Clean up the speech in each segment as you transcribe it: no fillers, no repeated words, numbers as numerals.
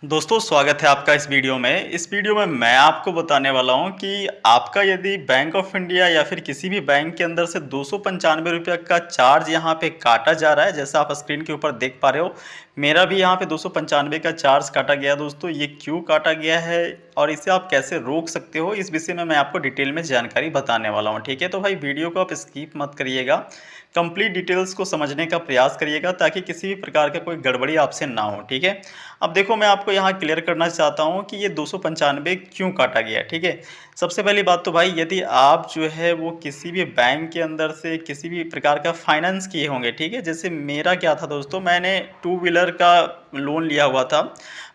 दोस्तों स्वागत है आपका इस वीडियो में। इस वीडियो में मैं आपको बताने वाला हूं कि आपका यदि बैंक ऑफ इंडिया या फिर किसी भी बैंक के अंदर से ₹295 का चार्ज यहां पे काटा जा रहा है, जैसा आप स्क्रीन के ऊपर देख पा रहे हो। मेरा भी यहां पे 295 का चार्ज काटा गया दोस्तों। ये क्यों काटा गया है और इसे आप कैसे रोक सकते हो, इस विषय में मैं आपको डिटेल में जानकारी बताने वाला हूँ। ठीक है, तो भाई वीडियो को आप स्किप मत करिएगा, कंप्लीट डिटेल्स को समझने का प्रयास करिएगा ताकि किसी भी प्रकार का कोई गड़बड़ी आपसे ना हो। ठीक है, अब देखो मैं आपको यहाँ क्लियर करना चाहता हूँ कि ये 295 क्यों काटा गया। ठीक है, सबसे पहली बात तो भाई यदि आप जो है वो किसी भी बैंक के अंदर से किसी भी प्रकार का फाइनेंस किए होंगे, ठीक है, जैसे मेरा क्या था दोस्तों, मैंने टू व्हीलर का लोन लिया हुआ था।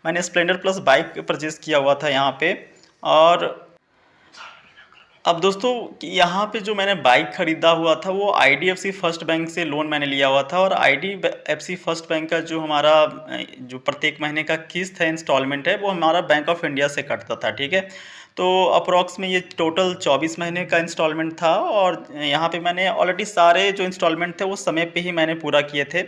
मैंने स्प्लेंडर प्लस बाइक परचेज़ किया हुआ था यहाँ पे। और अब दोस्तों यहाँ पे जो मैंने बाइक खरीदा हुआ था वो आईडीएफसी फर्स्ट बैंक से लोन मैंने लिया हुआ था। और आईडीएफसी फर्स्ट बैंक का जो हमारा जो प्रत्येक महीने का किस्त है, इंस्टॉलमेंट है, वो हमारा बैंक ऑफ इंडिया से कटता था। ठीक है, तो अप्रॉक्स में ये टोटल 24 महीने का इंस्टॉलमेंट था। और यहाँ पे मैंने ऑलरेडी सारे जो इंस्टॉलमेंट थे वो समय पे ही मैंने पूरा किए थे।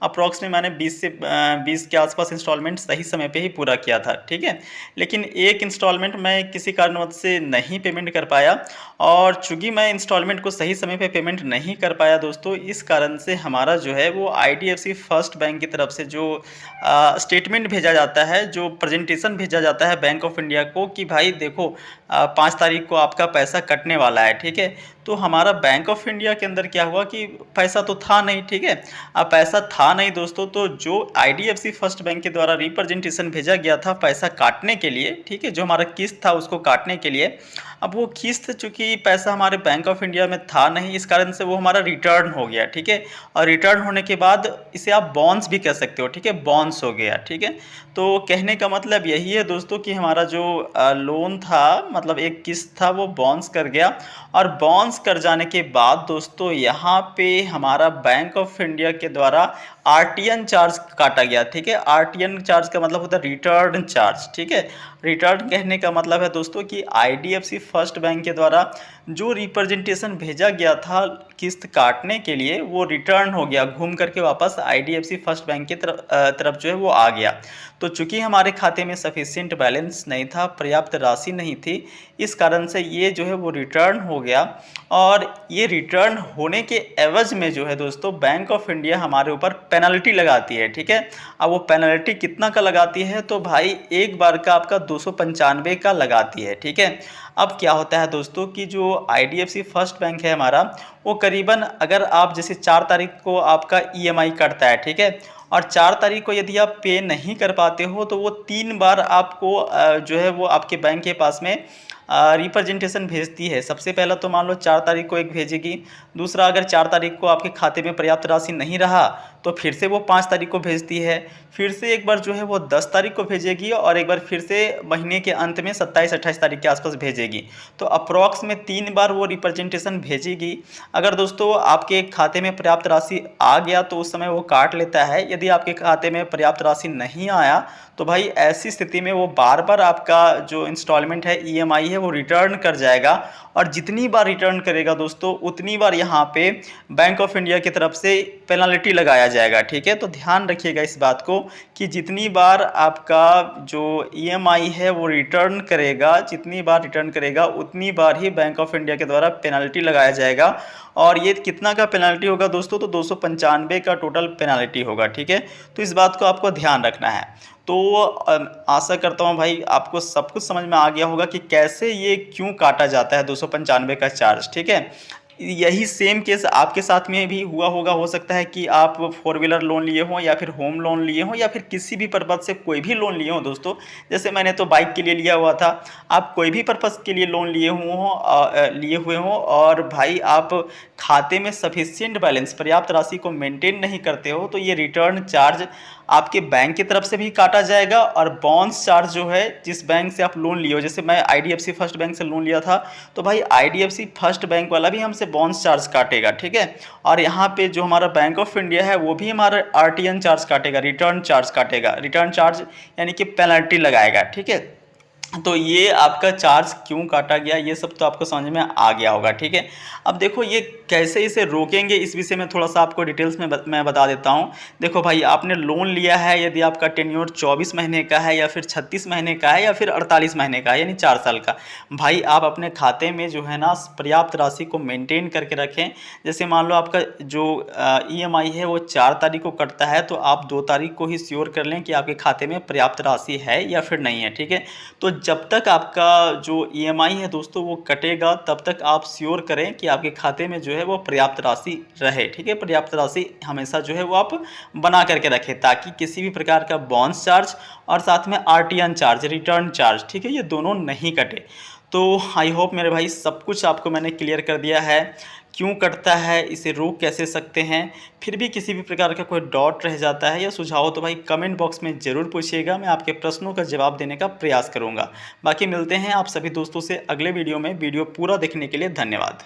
अप्रॉक्स में मैंने 20 के आसपास इंस्टॉलमेंट सही समय पे ही पूरा किया था। ठीक है, लेकिन एक इंस्टॉलमेंट मैं किसी कारणवश से नहीं पेमेंट कर पाया। और चूँकि मैं इंस्टॉलमेंट को सही समय पे पेमेंट नहीं कर पाया दोस्तों, इस कारण से हमारा जो है वो आईडीएफसी फर्स्ट बैंक की तरफ से जो स्टेटमेंट भेजा जाता है, जो प्रेजेंटेशन भेजा जाता है बैंक ऑफ इंडिया को कि भाई देखो 5 तारीख को आपका पैसा कटने वाला है। ठीक है, तो हमारा बैंक ऑफ इंडिया के अंदर क्या हुआ कि पैसा तो था नहीं। ठीक है, अब पैसा था नहीं दोस्तों, तो जो आईडीएफसी फर्स्ट बैंक के द्वारा रिप्रेजेंटेशन भेजा गया था पैसा काटने के लिए, ठीक है, जो हमारा किस्त था उसको काटने के लिए, अब वो किस्त चूँकि पैसा हमारे बैंक ऑफ इंडिया में था नहीं, इस कारण से वो हमारा रिटर्न हो गया। ठीक है, और रिटर्न होने के बाद इसे आप बॉन्स भी कह सकते हो। ठीक है, बॉन्स हो गया। ठीक है, तो कहने का मतलब यही है दोस्तों कि हमारा जो लोन था, मतलब एक किस्त था, वो बाउंस कर गया। और बाउंस कर जाने के बाद दोस्तों यहाँ पे हमारा बैंक ऑफ इंडिया के द्वारा आरटीएन चार्ज काटा गया। ठीक है, आरटीएन चार्ज का मतलब होता है रिटर्न चार्ज। ठीक है, रिटर्न कहने का मतलब है दोस्तों कि आईडीएफसी फर्स्ट बैंक के द्वारा जो रिप्रेजेंटेशन भेजा गया था किस्त काटने के लिए, वो रिटर्न हो गया, घूम करके वापस आईडीएफसी फर्स्ट बैंक की तरफ जो है वो आ गया। तो चूंकि हमारे खाते में सफिशिएंट बैलेंस नहीं था, पर्याप्त राशि नहीं थी, इस कारण से ये जो है वो रिटर्न हो गया। और ये रिटर्न होने के एवज में जो है दोस्तों बैंक ऑफ इंडिया हमारे ऊपर पेनल्टी लगाती है। ठीक है, अब वो पेनल्टी कितना का लगाती है, तो भाई एक बार का आपका 295 का लगाती है। ठीक है, अब क्या होता है दोस्तों कि जो आईडीएफसी फर्स्ट बैंक है हमारा, वो करीबन अगर आप जैसे 4 तारीख को आपका ईएमआई कटता है, ठीक है, और 4 तारीख को यदि आप पे नहीं कर पाते हो तो वो 3 बार आपको जो है वो आपके बैंक के पास में रिप्रेजेंटेशन भेजती है। सबसे पहला तो मान लो 4 तारीख को एक भेजेगी, दूसरा अगर 4 तारीख को आपके खाते में पर्याप्त राशि नहीं रहा तो फिर से वो 5 तारीख को भेजती है, फिर से एक बार जो है वो 10 तारीख को भेजेगी, और एक बार फिर से महीने के अंत में 27-28 तारीख के आसपास भेजेगी। तो अप्रॉक्स में 3 बार वो रिप्रेजेंटेशन भेजेगी। अगर दोस्तों आपके खाते में पर्याप्त राशि आ गया तो उस समय वो काट लेता है, यदि आपके खाते में पर्याप्त राशि नहीं आया तो भाई ऐसी स्थिति में वो बार बार आपका जो इंस्टॉलमेंट है, ईएमआई है, वो रिटर्न कर जाएगा। और जितनी बार रिटर्न करेगा दोस्तों उतनी बार यहाँ पे बैंक ऑफ इंडिया की तरफ से पेनल्टी लगाया जाएगा। ठीक है, तो ध्यान रखिएगा इस बात को कि जितनी बार आपका जो ईएमआई है वो रिटर्न करेगा, जितनी बार रिटर्न करेगा उतनी बार ही बैंक ऑफ इंडिया के द्वारा पेनल्टी लगाया जाएगा। और ये कितना का पेनल्टी होगा दोस्तों, तो 295 का टोटल पेनल्टी होगा। ठीक है, तो इस बात को आपको ध्यान रखना है। तो आशा करता हूँ भाई आपको सब कुछ समझ में आ गया होगा कि कैसे ये क्यों काटा जाता है 295 का चार्ज। ठीक है, यही सेम केस आपके साथ में भी हुआ होगा। हो सकता है कि आप 4 व्हीलर लोन लिए हों या फिर होम लोन लिए हों या फिर किसी भी पर्पज़ से कोई भी लोन लिए हों दोस्तों। जैसे मैंने तो बाइक के लिए लिया हुआ था, आप कोई भी पर्पज़ के लिए लोन लिए हुए हों और भाई आप खाते में सफिशिएंट बैलेंस, पर्याप्त राशि को मेंटेन नहीं करते हो, तो ये रिटर्न चार्ज आपके बैंक की तरफ से भी काटा जाएगा। और बाउंस चार्ज जो है, जिस बैंक से आप लोन लिए हो, जैसे मैं आईडीएफसी फर्स्ट बैंक से लोन लिया था, तो भाई आईडीएफसी फर्स्ट बैंक वाला भी हमसे बाउंस चार्ज काटेगा। ठीक है, और यहाँ पे जो हमारा बैंक ऑफ इंडिया है वो भी हमारा आरटीएन चार्ज काटेगा, रिटर्न चार्ज काटेगा, रिटर्न चार्ज यानी कि पेनल्टी लगाएगा। ठीक है, तो ये आपका चार्ज क्यों काटा गया, ये सब तो आपको समझ में आ गया होगा, ठीक है। अब देखो ये कैसे इसे रोकेंगे, इस विषय में थोड़ा सा आपको डिटेल्स में मैं बता देता हूँ। देखो भाई, आपने लोन लिया है, यदि आपका टेन्योर 24 महीने का है या फिर 36 महीने का है या फिर 48 महीने का है, यानी 4 साल का, भाई आप अपने खाते में जो है ना पर्याप्त राशि को मेंटेन करके रखें। जैसे मान लो आपका जो ईएमआई है वो 4 तारीख को कटता है, तो आप 2 तारीख को ही श्योर कर लें कि आपके खाते में पर्याप्त राशि है या फिर नहीं है, ठीक है। तो जब तक आपका जो ईएमआई है दोस्तों वो कटेगा, तब तक आप श्योर करें कि आपके खाते में जो है वो पर्याप्त राशि रहे, ठीक है। पर्याप्त राशि हमेशा जो है वो आप बना करके रखें, ताकि किसी भी प्रकार का बाउंस चार्ज और साथ में आरटीएन चार्ज, रिटर्न चार्ज, ठीक है, ये दोनों नहीं कटे। तो आई होप मेरे भाई सब कुछ आपको मैंने क्लियर कर दिया है, क्यों कटता है, इसे रोक कैसे सकते हैं। फिर भी किसी भी प्रकार का कोई डाउट रह जाता है या सुझाव तो भाई कमेंट बॉक्स में ज़रूर पूछिएगा, मैं आपके प्रश्नों का जवाब देने का प्रयास करूंगा। बाकी मिलते हैं आप सभी दोस्तों से अगले वीडियो में। वीडियो पूरा देखने के लिए धन्यवाद।